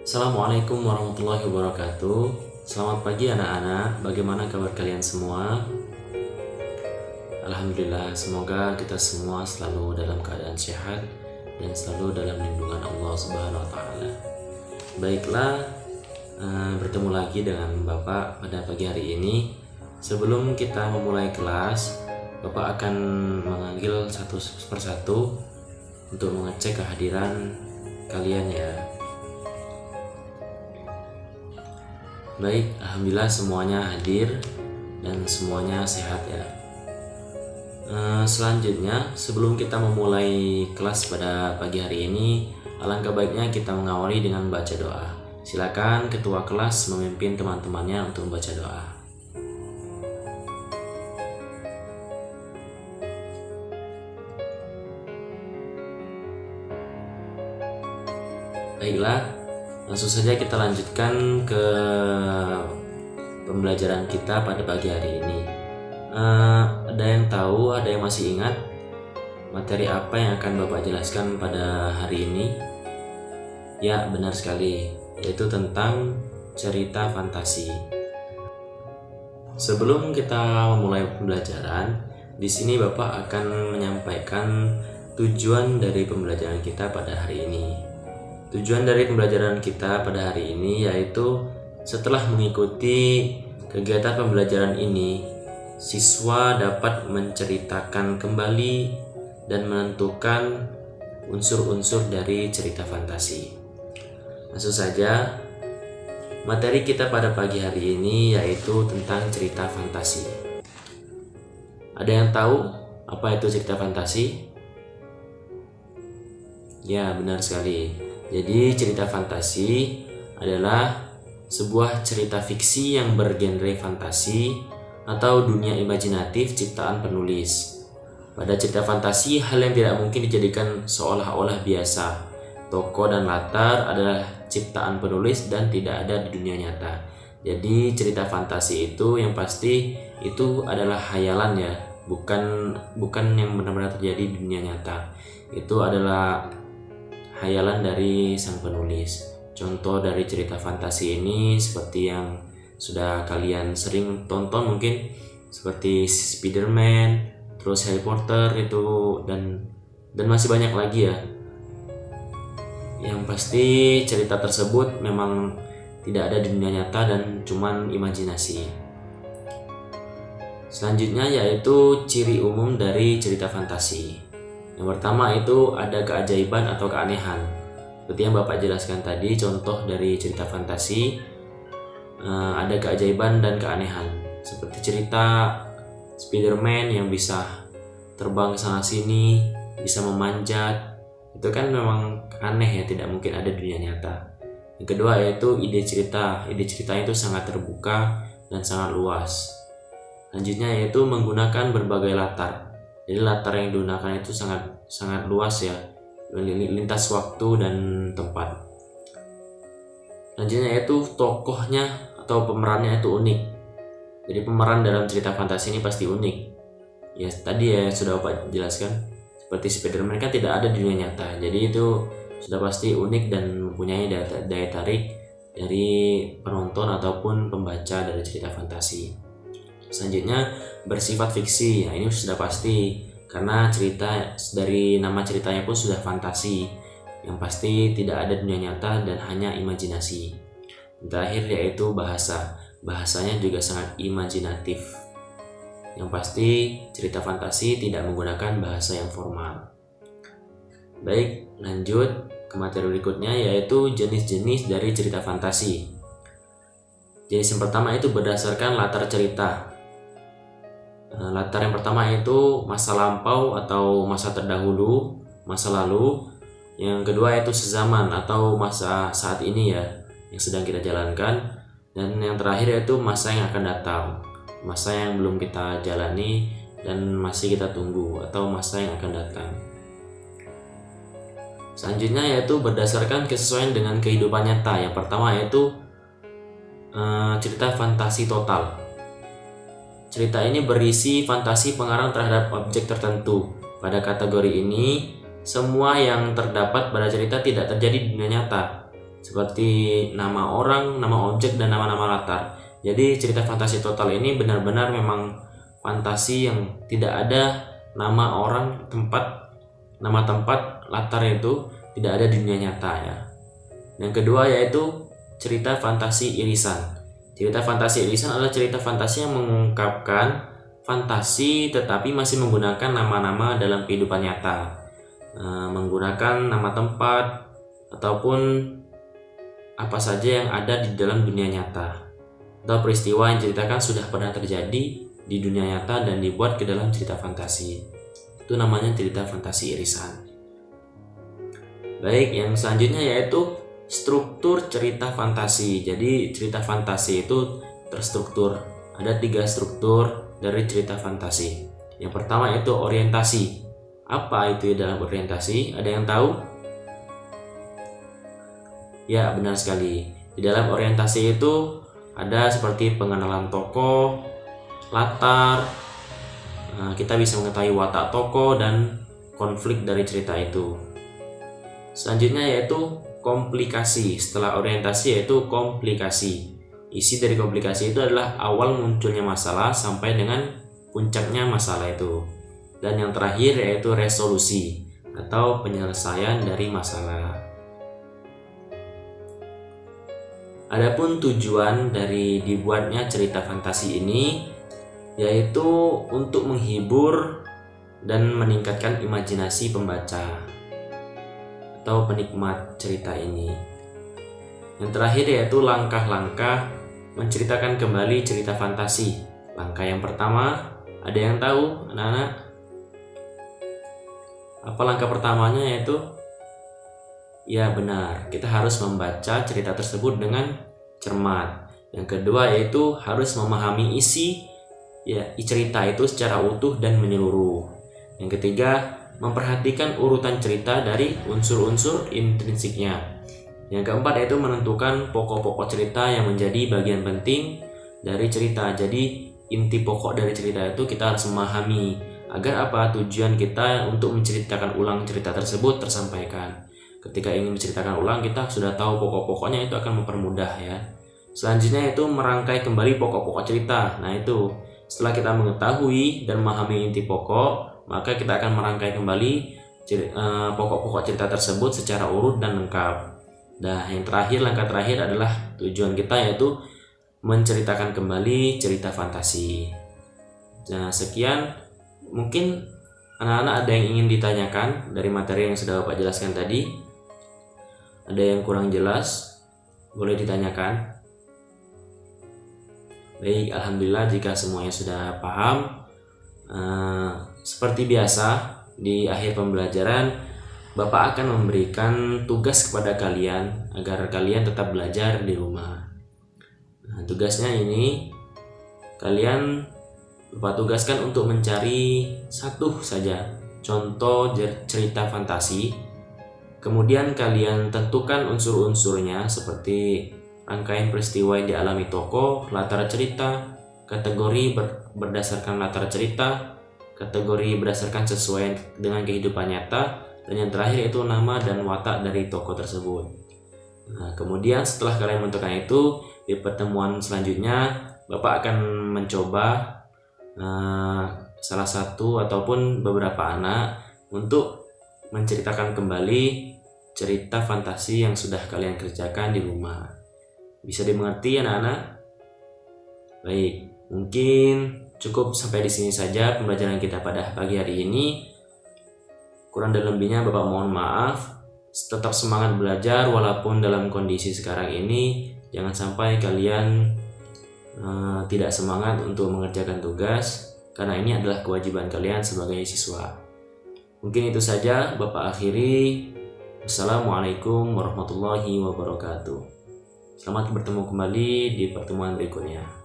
Assalamualaikum warahmatullahi wabarakatuh. Selamat pagi anak-anak, bagaimana kabar kalian semua? Alhamdulillah, semoga kita semua selalu dalam keadaan sehat dan selalu dalam lindungan Allah Subhanahu wa Ta'ala. Baiklah, bertemu lagi dengan Bapak pada pagi hari ini. Sebelum kita memulai kelas, Bapak akan memanggil satu persatu untuk mengecek kehadiran kalian ya. Baik, alhamdulillah semuanya hadir dan semuanya sehat ya. Selanjutnya, sebelum kita memulai kelas pada pagi hari ini, alangkah baiknya kita mengawali dengan baca doa. Silakan ketua kelas memimpin teman-temannya untuk membaca doa. Baiklah, langsung saja kita lanjutkan ke pembelajaran kita pada pagi hari ini. Ada yang tahu, ada yang masih ingat materi apa yang akan Bapak jelaskan pada hari ini? Ya, benar sekali, yaitu tentang cerita fantasi. Sebelum kita memulai pembelajaran, di sini Bapak akan menyampaikan tujuan dari pembelajaran kita pada hari ini. Tujuan dari pembelajaran kita pada hari ini yaitu setelah mengikuti kegiatan pembelajaran ini, siswa dapat menceritakan kembali dan menentukan unsur-unsur dari cerita fantasi. Langsung saja, materi kita pada pagi hari ini yaitu tentang cerita fantasi. Ada yang tahu apa itu cerita fantasi? Ya, benar sekali. Jadi cerita fantasi adalah sebuah cerita fiksi yang bergenre fantasi atau dunia imajinatif ciptaan penulis. Pada cerita fantasi, hal yang tidak mungkin dijadikan seolah-olah biasa. Tokoh dan latar adalah ciptaan penulis dan tidak ada di dunia nyata. Jadi cerita fantasi itu yang pasti itu adalah khayalan ya, bukan yang benar-benar terjadi di dunia nyata. Itu adalah khayalan dari sang penulis. Contoh dari cerita fantasi ini seperti yang sudah kalian sering tonton mungkin, seperti Spider-Man, terus Harry Potter itu dan masih banyak lagi ya. Yang pasti cerita tersebut memang tidak ada di dunia nyata dan cuman imajinasi. Selanjutnya yaitu ciri umum dari cerita fantasi. Yang pertama itu ada keajaiban atau keanehan. Seperti yang Bapak jelaskan tadi, contoh dari cerita fantasi ada keajaiban dan keanehan. Seperti cerita Spider-Man yang bisa terbang sana sini, bisa memanjat. Itu kan memang aneh ya, tidak mungkin ada di dunia nyata. Yang kedua yaitu ide cerita. Ide ceritanya itu sangat terbuka dan sangat luas. Selanjutnya yaitu menggunakan berbagai latar. Jadi latar yang digunakan itu sangat luas ya, lintas waktu dan tempat. Selanjutnya yaitu tokohnya atau pemerannya itu unik. Jadi pemeran dalam cerita fantasi ini pasti unik. Ya tadi ya sudah Bapak jelaskan, seperti Spider-Man kan tidak ada di dunia nyata. Jadi itu sudah pasti unik dan mempunyai daya tarik dari penonton ataupun pembaca dari cerita fantasi. Selanjutnya bersifat fiksi. Nah, ini sudah pasti karena cerita dari nama ceritanya pun sudah fantasi, yang pasti tidak ada dunia nyata dan hanya imajinasi. Yang terakhir yaitu bahasa. Bahasanya juga sangat imajinatif. Yang pasti cerita fantasi tidak menggunakan bahasa yang formal. Baik, lanjut ke materi berikutnya yaitu jenis-jenis dari cerita fantasi. Jenis yang pertama itu berdasarkan latar cerita. Latar yang pertama itu masa lampau atau masa terdahulu, masa lalu. Yang kedua itu sezaman atau masa saat ini ya, yang sedang kita jalankan. Dan yang terakhir yaitu masa yang akan datang, masa yang belum kita jalani dan masih kita tunggu, atau masa yang akan datang. Selanjutnya yaitu berdasarkan kesesuaian dengan kehidupan nyata. Yang pertama yaitu cerita fantasi total. Cerita ini berisi fantasi pengarang terhadap objek tertentu. Pada kategori ini, semua yang terdapat pada cerita tidak terjadi di dunia nyata. seperti nama orang, nama objek, dan nama-nama latar. Jadi cerita fantasi total ini benar-benar memang fantasi yang tidak ada nama orang, nama tempat, latar itu tidak ada di dunia nyata ya. Yang kedua yaitu cerita fantasi irisan. Cerita fantasi irisan adalah cerita fantasi yang mengungkapkan fantasi tetapi masih menggunakan nama-nama dalam kehidupan nyata, menggunakan nama tempat ataupun apa saja yang ada di dalam dunia nyata, atau peristiwa yang diceritakan sudah pernah terjadi di dunia nyata dan dibuat ke dalam cerita fantasi. Itu namanya cerita fantasi irisan. Baik, yang selanjutnya yaitu struktur cerita fantasi. Jadi cerita fantasi itu terstruktur. Ada 3 struktur dari cerita fantasi. Yang pertama itu orientasi. Apa itu dalam orientasi? Ada yang tahu? Ya, benar sekali. Di dalam orientasi itu ada seperti pengenalan tokoh, latar, kita bisa mengetahui watak tokoh dan konflik dari cerita itu. Selanjutnya yaitu komplikasi. Setelah orientasi yaitu komplikasi. Isi dari komplikasi itu adalah awal munculnya masalah sampai dengan puncaknya masalah itu. Dan yang terakhir yaitu resolusi atau penyelesaian dari masalah. Adapun tujuan dari dibuatnya cerita fantasi ini yaitu untuk menghibur dan meningkatkan imajinasi pembaca atau penikmat cerita ini. Yang terakhir yaitu langkah-langkah menceritakan kembali cerita fantasi. Langkah yang pertama, ada yang tahu anak-anak? Apa langkah pertamanya yaitu? Ya benar, kita harus membaca cerita tersebut dengan cermat. Yang kedua yaitu harus memahami isi cerita itu secara utuh dan menyeluruh. Yang ketiga, memperhatikan urutan cerita dari unsur-unsur intrinsiknya. Yang keempat yaitu menentukan pokok-pokok cerita yang menjadi bagian penting dari cerita. Jadi inti pokok dari cerita itu kita harus memahami agar apa tujuan kita untuk menceritakan ulang cerita tersebut tersampaikan. Ketika ingin menceritakan ulang, kita sudah tahu pokok-pokoknya, itu akan mempermudah ya. Selanjutnya itu merangkai kembali pokok-pokok cerita. Nah itu, setelah kita mengetahui dan memahami inti pokok, maka kita akan merangkai kembali pokok-pokok cerita tersebut secara urut dan lengkap. Nah yang terakhir, langkah terakhir adalah tujuan kita yaitu menceritakan kembali cerita fantasi. Nah sekian, mungkin anak-anak ada yang ingin ditanyakan dari materi yang sudah Bapak jelaskan tadi. Ada yang kurang jelas, boleh ditanyakan. Baik, alhamdulillah jika semuanya sudah paham. Seperti biasa, di akhir pembelajaran Bapak akan memberikan tugas kepada kalian agar kalian tetap belajar di rumah. Nah, tugasnya ini kalian Bapak tugaskan untuk mencari satu saja contoh cerita fantasi. Kemudian kalian tentukan unsur-unsurnya seperti rangkaian peristiwa yang dialami tokoh, latar cerita, kategori berdasarkan latar cerita, kategori berdasarkan sesuai dengan kehidupan nyata, dan yang terakhir itu nama dan watak dari tokoh tersebut. Nah, kemudian setelah kalian menentukan itu, di pertemuan selanjutnya Bapak akan mencoba salah satu ataupun beberapa anak untuk menceritakan kembali cerita fantasi yang sudah kalian kerjakan di rumah. Bisa dimengerti anak-anak? Baik, mungkin cukup sampai di sini saja pembelajaran kita pada pagi hari ini. Kurang dan lebihnya Bapak mohon maaf. Tetap semangat belajar walaupun dalam kondisi sekarang ini. Jangan sampai kalian tidak semangat untuk mengerjakan tugas, karena ini adalah kewajiban kalian sebagai siswa. Mungkin itu saja Bapak akhiri. Assalamualaikum warahmatullahi wabarakatuh. Selamat bertemu kembali di pertemuan berikutnya.